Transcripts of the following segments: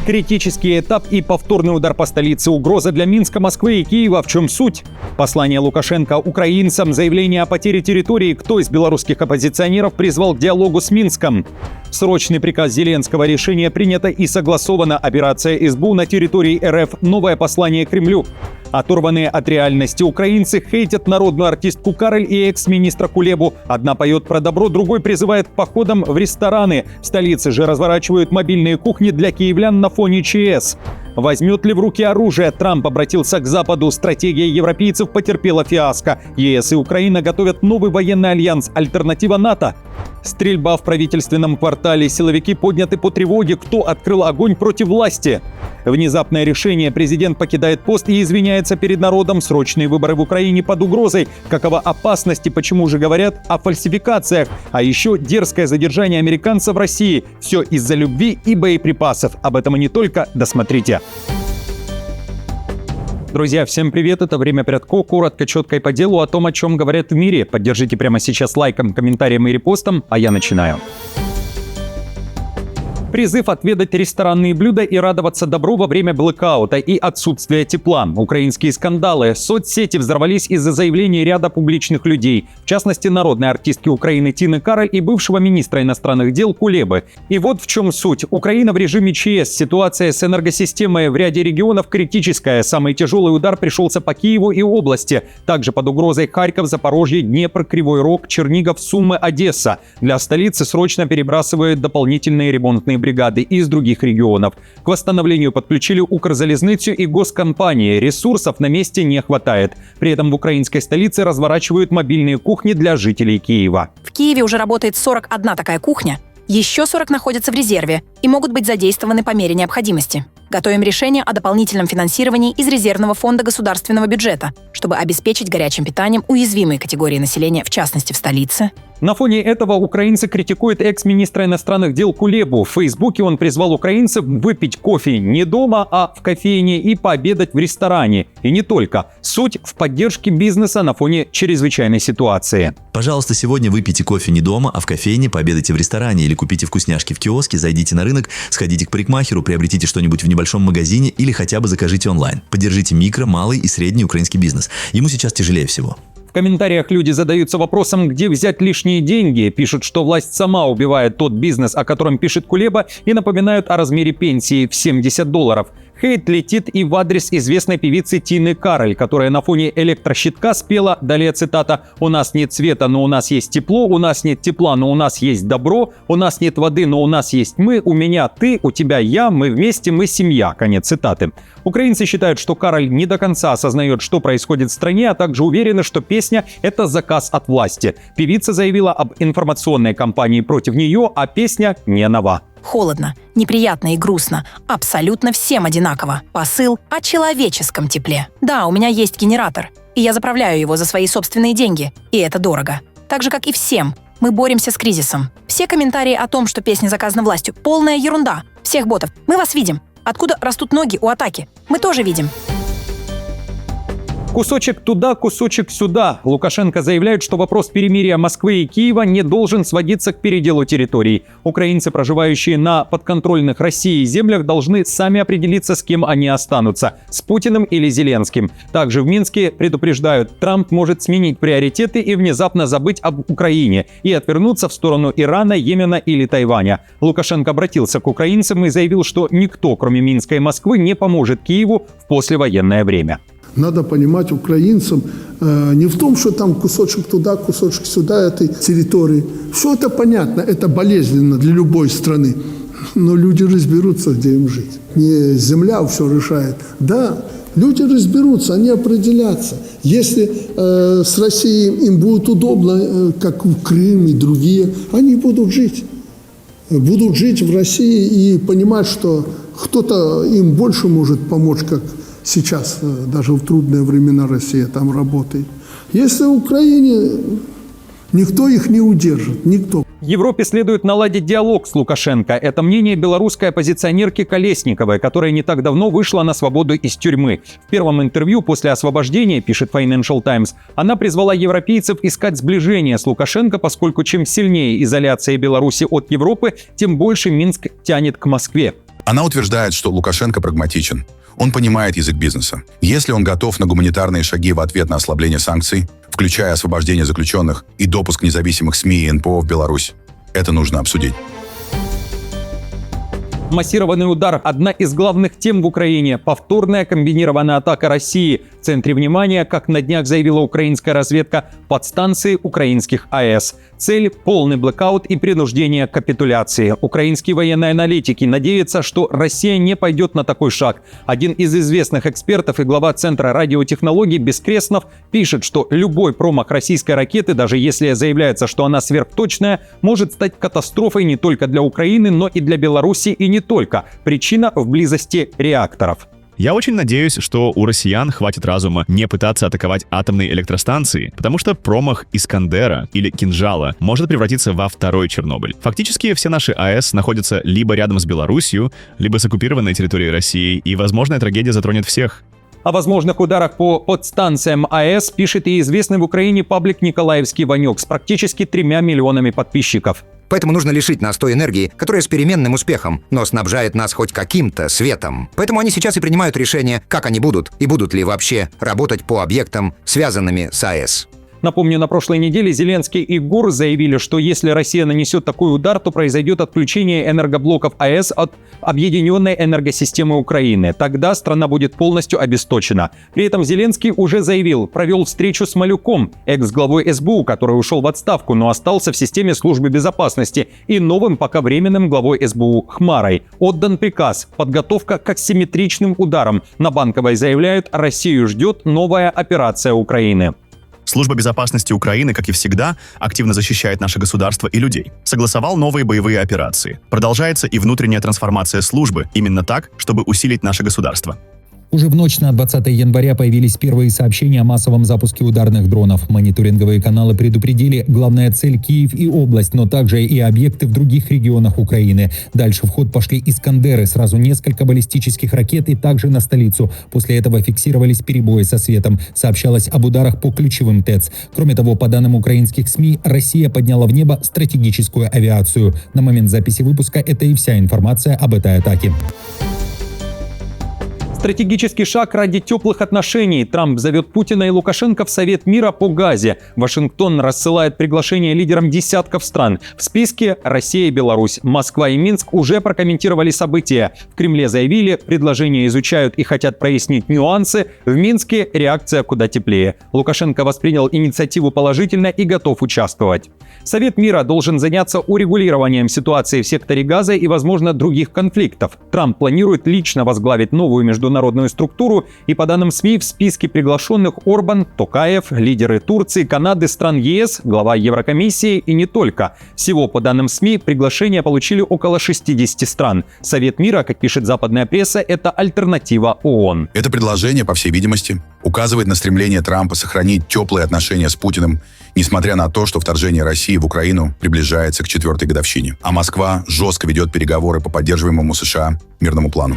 Критический этап и повторный удар по столице. Угроза для Минска, Москвы и Киева. В чем суть? Послание Лукашенко украинцам, заявление о потере территории. Кто из белорусских оппозиционеров призвал к диалогу с Минском? Срочный приказ Зеленского. Решение принято и согласовано. Операция СБУ на территории РФ. Новое послание Кремлю. Оторванные от реальности украинцы хейтят народную артистку Кароль и экс-министра Кулебу. Одна поет про добро, другой призывает к походам в рестораны. В столице же разворачивают мобильные кухни для киевлян на фоне ЧС. Возьмет ли в руки оружие? Трамп обратился к Западу. Стратегия европейцев потерпела фиаско. ЕС и Украина готовят новый военный альянс. Альтернатива НАТО. Стрельба в правительственном квартале. Силовики подняты по тревоге. Кто открыл огонь против власти? Внезапное решение. Президент покидает пост и извиняется перед народом. Срочные выборы в Украине под угрозой. Какова опасность и почему же говорят о фальсификациях? А еще дерзкое задержание американцев в России. Все из-за любви и боеприпасов. Об этом и не только. Досмотрите. Друзья, всем привет, это «Время Прядко», коротко, четко и по делу о том, о чем говорят в мире. Поддержите прямо сейчас лайком, комментарием и репостом, а я начинаю. Призыв отведать ресторанные блюда и радоваться добру во время блэкаута и отсутствия тепла. Украинские скандалы. Соцсети взорвались из-за заявлений ряда публичных людей. В частности, народной артистки Украины Тины Кароль и бывшего министра иностранных дел Кулебы. И вот в чем суть. Украина в режиме ЧС. Ситуация с энергосистемой в ряде регионов критическая. Самый тяжелый удар пришелся по Киеву и области. Также под угрозой Харьков, Запорожье, Днепр, Кривой Рог, Чернигов, Сумы, Одесса. Для столицы срочно перебрасывают дополнительные ремонтные бригады из других регионов. К восстановлению подключили Укрзалезницу и госкомпании. Ресурсов на месте не хватает. При этом в украинской столице разворачивают мобильные кухни для жителей Киева. В Киеве уже работает 41 такая кухня. Еще 40 находятся в резерве и могут быть задействованы по мере необходимости. Готовим решение о дополнительном финансировании из резервного фонда государственного бюджета, чтобы обеспечить горячим питанием уязвимые категории населения, в частности в столице. На фоне этого украинцы критикуют экс-министра иностранных дел Кулебу. В Фейсбуке он призвал украинцев выпить кофе не дома, а в кофейне и пообедать в ресторане. И не только. Суть в поддержке бизнеса на фоне чрезвычайной ситуации. Пожалуйста, сегодня выпейте кофе не дома, а в кофейне, пообедайте в ресторане или купите вкусняшки в киоске, зайдите на рынок, сходите к парикмахеру, приобретите что-нибудь в небольшом магазине или хотя бы закажите онлайн. Поддержите микро, малый и средний украинский бизнес. Ему сейчас тяжелее всего. В комментариях люди задаются вопросом, где взять лишние деньги, пишут, что власть сама убивает тот бизнес, о котором пишет Кулеба, и напоминают о размере пенсии в $70. Хейт летит и в адрес известной певицы Тины Кароль, которая на фоне электрощитка спела, далее цитата: «У нас нет света, но у нас есть тепло, у нас нет тепла, но у нас есть добро, у нас нет воды, но у нас есть мы, у меня ты, у тебя я, мы вместе, мы семья». Конец цитаты. Украинцы считают, что Кароль не до конца осознает, что происходит в стране, а также уверены, что песня – это заказ от власти. Певица заявила об информационной кампании против нее, а песня не нова. Холодно, неприятно и грустно. Абсолютно всем одинаково. Посыл о человеческом тепле. Да, у меня есть генератор, и я заправляю его за свои собственные деньги, и это дорого. Так же, как и всем, мы боремся с кризисом. Все комментарии о том, что песня заказана властью – полная ерунда. Всех ботов. Мы вас видим. Откуда растут ноги у атаки? Мы тоже видим. Кусочек туда, кусочек сюда. Лукашенко заявляет, что вопрос перемирия Москвы и Киева не должен сводиться к переделу территорий. Украинцы, проживающие на подконтрольных России землях, должны сами определиться, с кем они останутся – с Путиным или Зеленским. Также в Минске предупреждают, Трамп может сменить приоритеты и внезапно забыть об Украине и отвернуться в сторону Ирана, Йемена или Тайваня. Лукашенко обратился к украинцам и заявил, что никто, кроме Минска и Москвы, не поможет Киеву в послевоенное время. Надо понимать украинцам не в том, что там кусочек туда, кусочек сюда этой территории. Все это понятно, это болезненно для любой страны. Но люди разберутся, где им жить. Не земля все решает. Да, люди разберутся, они определятся. Если с Россией им будет удобно, как в Крым и другие, они будут жить. Будут жить в России и понимать, что кто-то им больше может помочь, как сейчас, даже в трудные времена Россия там работает. Если в Украине, никто их не удержит, никто. Европе следует наладить диалог с Лукашенко. Это мнение белорусской оппозиционерки Колесниковой, которая не так давно вышла на свободу из тюрьмы. В первом интервью после освобождения, пишет Financial Times, она призвала европейцев искать сближение с Лукашенко, поскольку чем сильнее изоляция Беларуси от Европы, тем больше Минск тянет к Москве. Она утверждает, что Лукашенко прагматичен. Он понимает язык бизнеса. Если он готов на гуманитарные шаги в ответ на ослабление санкций, включая освобождение заключенных и допуск независимых СМИ и НПО в Беларусь, это нужно обсудить. Массированный удар – одна из главных тем в Украине. Повторная комбинированная атака России. В центре внимания, как на днях заявила украинская разведка, подстанции украинских АЭС. Цель – полный блэкаут и принуждение к капитуляции. Украинские военные аналитики надеются, что Россия не пойдет на такой шаг. Один из известных экспертов и глава Центра радиотехнологий Бескреснов пишет, что любой промах российской ракеты, даже если заявляется, что она сверхточная, может стать катастрофой не только для Украины, но и для Беларуси и не только. Причина в близости реакторов. Я очень надеюсь, что у россиян хватит разума не пытаться атаковать атомные электростанции, потому что промах Искандера или Кинжала может превратиться во второй Чернобыль. Фактически все наши АЭС находятся либо рядом с Беларусью, либо с оккупированной территорией России, и возможная трагедия затронет всех. О возможных ударах по подстанциям АЭС пишет и известный в Украине паблик «Николаевский Ванек» с практически 3 миллионами подписчиков. Поэтому нужно лишить нас той энергии, которая с переменным успехом, но снабжает нас хоть каким-то светом. Поэтому они сейчас и принимают решение, как они будут и будут ли вообще работать по объектам, связанными с АЭС. Напомню, на прошлой неделе Зеленский и ГУР заявили, что если Россия нанесет такой удар, то произойдет отключение энергоблоков АЭС от объединенной энергосистемы Украины. Тогда страна будет полностью обесточена. При этом Зеленский уже заявил, провел встречу с Малюком, экс-главой СБУ, который ушел в отставку, но остался в системе службы безопасности, и новым пока временным главой СБУ Хмарой. Отдан приказ. Подготовка к асимметричным ударам. На Банковой заявляют, Россию ждет новая операция Украины. Служба безопасности Украины, как и всегда, активно защищает наше государство и людей. Согласовал новые боевые операции. Продолжается и внутренняя трансформация службы именно так, чтобы усилить наше государство. Уже в ночь на 20 января появились первые сообщения о массовом запуске ударных дронов. Мониторинговые каналы предупредили, главная цель – Киев и область, но также и объекты в других регионах Украины. Дальше в ход пошли «Искандеры», сразу несколько баллистических ракет и также на столицу. После этого фиксировались перебои со светом. Сообщалось об ударах по ключевым ТЭЦ. Кроме того, по данным украинских СМИ, Россия подняла в небо стратегическую авиацию. На момент записи выпуска это и вся информация об этой атаке. Стратегический шаг ради теплых отношений. Трамп зовет Путина и Лукашенко в Совет мира по Газе. Вашингтон рассылает приглашение лидерам десятков стран. В списке Россия и Беларусь. Москва и Минск уже прокомментировали события. В Кремле заявили, предложения изучают и хотят прояснить нюансы. В Минске реакция куда теплее. Лукашенко воспринял инициативу положительно и готов участвовать. Совет мира должен заняться урегулированием ситуации в секторе Газа и, возможно, других конфликтов. Трамп планирует лично возглавить новую международную структуру, и по данным СМИ в списке приглашенных Орбан, Токаев, лидеры Турции, Канады, стран ЕС, глава Еврокомиссии и не только. Всего, по данным СМИ, приглашения получили около 60 стран. Совет мира, как пишет западная пресса, это альтернатива ООН. Это предложение, по всей видимости, указывает на стремление Трампа сохранить теплые отношения с Путиным, несмотря на то, что вторжение России в Украину приближается к 4-й годовщине. А Москва жестко ведет переговоры по поддерживаемому США мирному плану.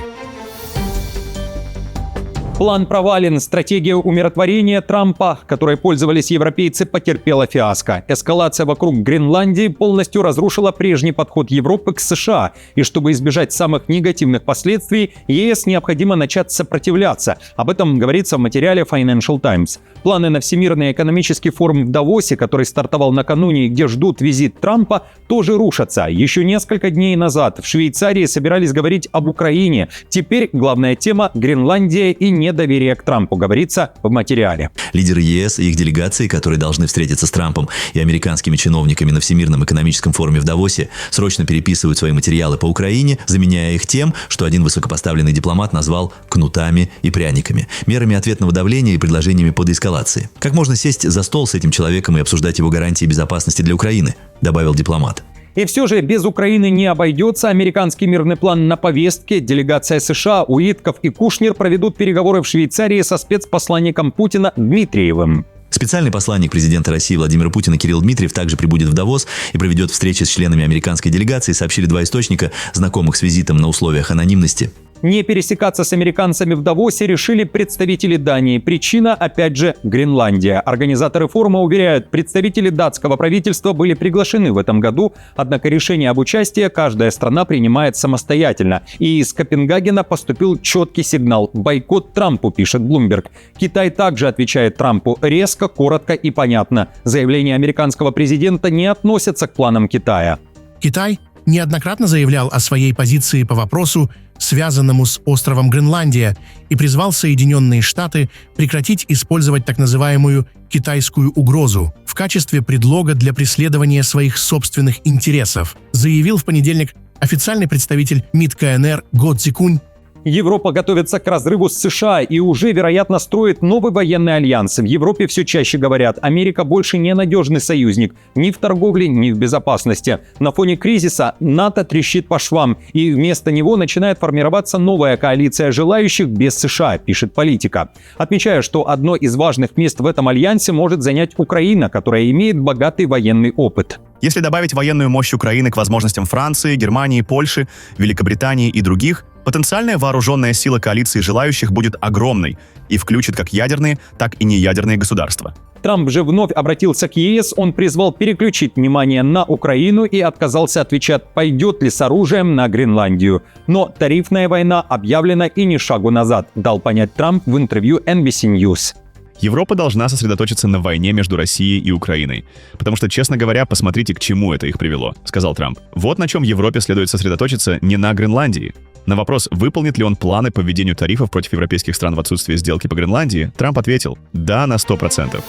План провален. Стратегия умиротворения Трампа, которой пользовались европейцы, потерпела фиаско. Эскалация вокруг Гренландии полностью разрушила прежний подход Европы к США. И чтобы избежать самых негативных последствий, ЕС необходимо начать сопротивляться. Об этом говорится в материале Financial Times. Планы на Всемирный экономический форум в Давосе, который стартовал накануне и где ждут визит Трампа, тоже рушатся. Еще несколько дней назад в Швейцарии собирались говорить об Украине. Теперь главная тема – Гренландия и недоверие к Трампу, говорится в материале. Лидеры ЕС и их делегации, которые должны встретиться с Трампом и американскими чиновниками на Всемирном экономическом форуме в Давосе, срочно переписывают свои материалы по Украине, заменяя их тем, что один высокопоставленный дипломат назвал кнутами и пряниками, мерами ответного давления и предложениями по деэскалации. Как можно сесть за стол с этим человеком и обсуждать его гарантии безопасности для Украины, добавил дипломат. И все же без Украины не обойдется. Американский мирный план на повестке. Делегация США, Уитков и Кушнер проведут переговоры в Швейцарии со спецпосланником Путина Дмитриевым. Специальный посланник президента России Владимира Путина Кирилл Дмитриев также прибудет в Давос и проведет встречи с членами американской делегации, сообщили два источника, знакомых с визитом на условиях анонимности. Не пересекаться с американцами в Давосе решили представители Дании. Причина, опять же, Гренландия. Организаторы форума уверяют, представители датского правительства были приглашены в этом году, однако решение об участии каждая страна принимает самостоятельно. И из Копенгагена поступил четкий сигнал – бойкот Трампу, пишет Bloomberg. Китай также отвечает Трампу резко, коротко и понятно. Заявление американского президента не относятся к планам Китая. Китай неоднократно заявлял о своей позиции по вопросу, связанному с островом Гренландия, и призвал Соединенные Штаты прекратить использовать так называемую «китайскую угрозу» в качестве предлога для преследования своих собственных интересов, заявил в понедельник официальный представитель МИД КНР Го Цзикунь. Европа готовится к разрыву с США и уже, вероятно, строит новый военный альянс. В Европе все чаще говорят, Америка больше не надежный союзник ни в торговле, ни в безопасности. На фоне кризиса НАТО трещит по швам, и вместо него начинает формироваться новая коалиция желающих без США, пишет Политика. Отмечая, что одно из важных мест в этом альянсе может занять Украина, которая имеет богатый военный опыт. Если добавить военную мощь Украины к возможностям Франции, Германии, Польши, Великобритании и других, потенциальная вооруженная сила коалиции желающих будет огромной и включит как ядерные, так и неядерные государства. Трамп же вновь обратился к ЕС, он призвал переключить внимание на Украину и отказался отвечать, пойдет ли с оружием на Гренландию. Но тарифная война объявлена и ни шагу назад, дал понять Трамп в интервью NBC News. Европа должна сосредоточиться на войне между Россией и Украиной. Потому что, честно говоря, посмотрите, к чему это их привело, сказал Трамп. Вот на чем Европе следует сосредоточиться, не на Гренландии. На вопрос, выполнит ли он планы по введению тарифов против европейских стран в отсутствие сделки по Гренландии, Трамп ответил «да» на 100%.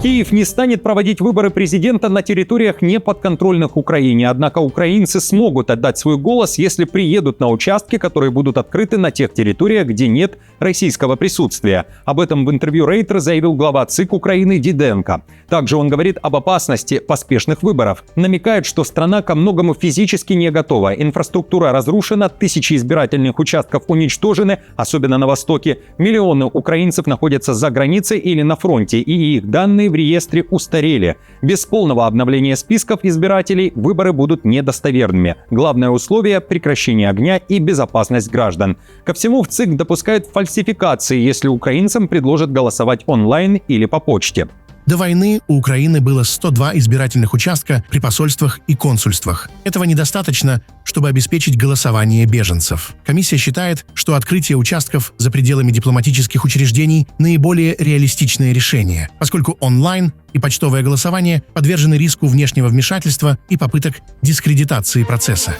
Киев не станет проводить выборы президента на территориях, не подконтрольных Украине. Однако украинцы смогут отдать свой голос, если приедут на участки, которые будут открыты на тех территориях, где нет российского присутствия. Об этом в интервью Рейтер заявил глава ЦИК Украины Диденко. Также он говорит об опасности поспешных выборов. Намекает, что страна ко многому физически не готова. Инфраструктура разрушена, тысячи избирательных участков уничтожены, особенно на Востоке. Миллионы украинцев находятся за границей или на фронте, и их данные в реестре устарели. Без полного обновления списков избирателей выборы будут недостоверными. Главное условие – прекращение огня и безопасность граждан. Ко всему в ЦИК допускают фальсификации, если украинцам предложат голосовать онлайн или по почте. До войны у Украины было 102 избирательных участка при посольствах и консульствах. Этого недостаточно, чтобы обеспечить голосование беженцев. Комиссия считает, что открытие участков за пределами дипломатических учреждений – наиболее реалистичное решение, поскольку онлайн и почтовое голосование подвержены риску внешнего вмешательства и попыток дискредитации процесса.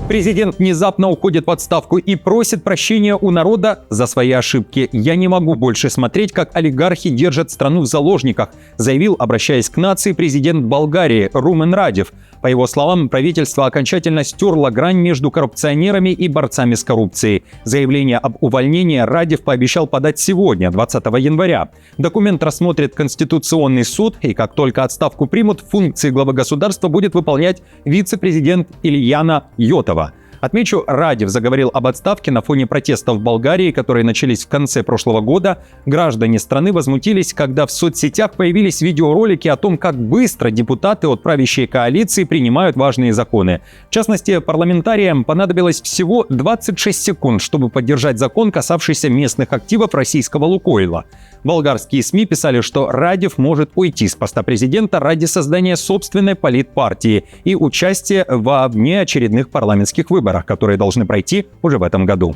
Президент внезапно уходит в отставку и просит прощения у народа за свои ошибки. «Я не могу больше смотреть, как олигархи держат страну в заложниках», заявил, обращаясь к нации, президент Болгарии Румен Радев. По его словам, правительство окончательно стерло грань между коррупционерами и борцами с коррупцией. Заявление об увольнении Радев пообещал подать сегодня, 20 января. Документ рассмотрит Конституционный суд, и как только отставку примут, функции главы государства будет выполнять вице-президент Ильяна Йотова. Отмечу, Радев заговорил об отставке на фоне протестов в Болгарии, которые начались в конце прошлого года. Граждане страны возмутились, когда в соцсетях появились видеоролики о том, как быстро депутаты от правящей коалиции принимают важные законы. В частности, парламентариям понадобилось всего 26 секунд, чтобы поддержать закон, касавшийся местных активов российского «Лукойла». Болгарские СМИ писали, что Радев может уйти с поста президента ради создания собственной политпартии и участия во внеочередных парламентских выборах, которые должны пройти уже в этом году.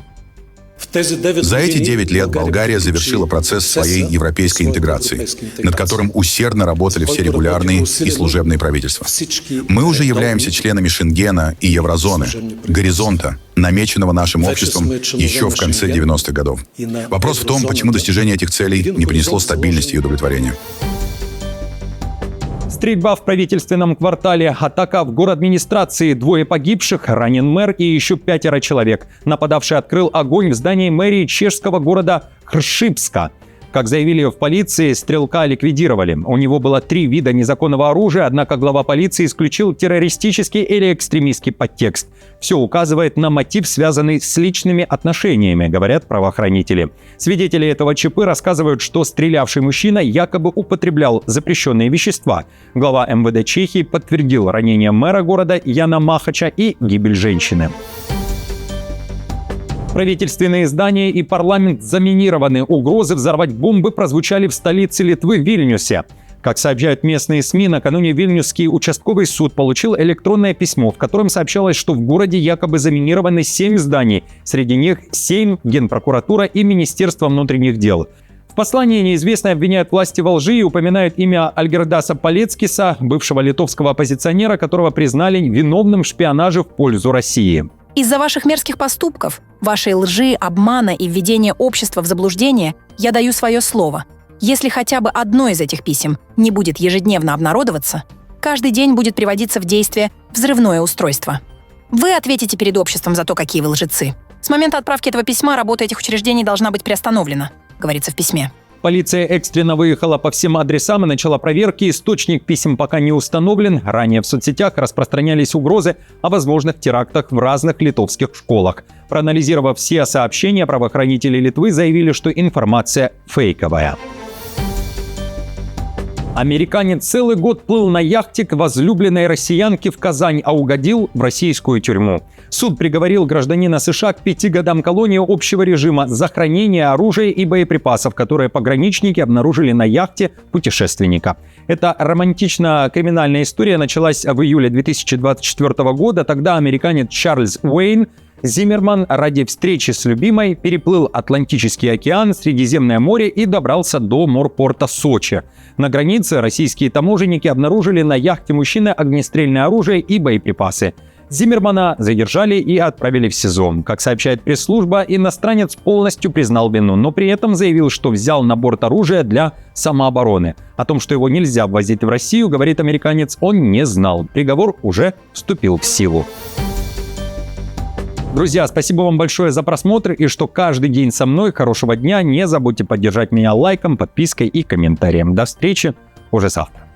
За эти 9 лет Болгария завершила процесс своей европейской интеграции, над которым усердно работали все регулярные и служебные правительства. Мы уже являемся членами Шенгена и Еврозоны, горизонта, намеченного нашим обществом еще в конце 90-х годов. Вопрос в том, почему достижение этих целей не принесло стабильности и удовлетворения. Стрельба в правительственном квартале, атака в городадминистрации, 2 погибших, ранен мэр и еще 5 человек. Нападавший открыл огонь в здании мэрии чешского города Хршипска. Как заявили в полиции, стрелка ликвидировали. У него было 3 вида незаконного оружия, однако глава полиции исключил террористический или экстремистский подтекст. Все указывает на мотив, связанный с личными отношениями, говорят правоохранители. Свидетели этого ЧП рассказывают, что стрелявший мужчина якобы употреблял запрещенные вещества. Глава МВД Чехии подтвердил ранение мэра города Яна Махача и гибель женщины. Правительственные здания и парламент заминированы. Угрозы взорвать бомбы прозвучали в столице Литвы Вильнюсе. Как сообщают местные СМИ, накануне Вильнюсский участковый суд получил электронное письмо, в котором сообщалось, что в городе якобы заминированы 7 зданий. Среди них 7 Генпрокуратура и Министерство внутренних дел. В послании неизвестные обвиняют власти во лжи и упоминают имя Альгердаса Палецкиса, бывшего литовского оппозиционера, которого признали виновным в шпионаже в пользу России. Из-за ваших мерзких поступков, вашей лжи, обмана и введения общества в заблуждение, я даю свое слово. Если хотя бы одно из этих писем не будет ежедневно обнародоваться, каждый день будет приводиться в действие взрывное устройство. Вы ответите перед обществом за то, какие вы лжецы. С момента отправки этого письма работа этих учреждений должна быть приостановлена, говорится в письме. Полиция экстренно выехала по всем адресам и начала проверки. Источник писем пока не установлен. Ранее в соцсетях распространялись угрозы о возможных терактах в разных литовских школах. Проанализировав все сообщения, правоохранители Литвы заявили, что информация фейковая. Американец целый год плыл на яхте к возлюбленной россиянке в Казань, а угодил в российскую тюрьму. Суд приговорил гражданина США к 5 годам колонии общего режима за хранение оружия и боеприпасов, которые пограничники обнаружили на яхте путешественника. Эта романтично-криминальная история началась в июле 2024 года. Тогда американец Чарльз Уэйн Зиммерман ради встречи с любимой переплыл Атлантический океан, Средиземное море и добрался до морпорта Сочи. На границе российские таможенники обнаружили на яхте мужчины огнестрельное оружие и боеприпасы. Зиммермана задержали и отправили в СИЗО. Как сообщает пресс-служба, иностранец полностью признал вину, но при этом заявил, что взял на борт оружие для самообороны. О том, что его нельзя ввозить в Россию, говорит американец, он не знал. Приговор уже вступил в силу. Друзья, спасибо вам большое за просмотр и что каждый день со мной. Хорошего дня. Не забудьте поддержать меня лайком, подпиской и комментарием. До встречи уже завтра.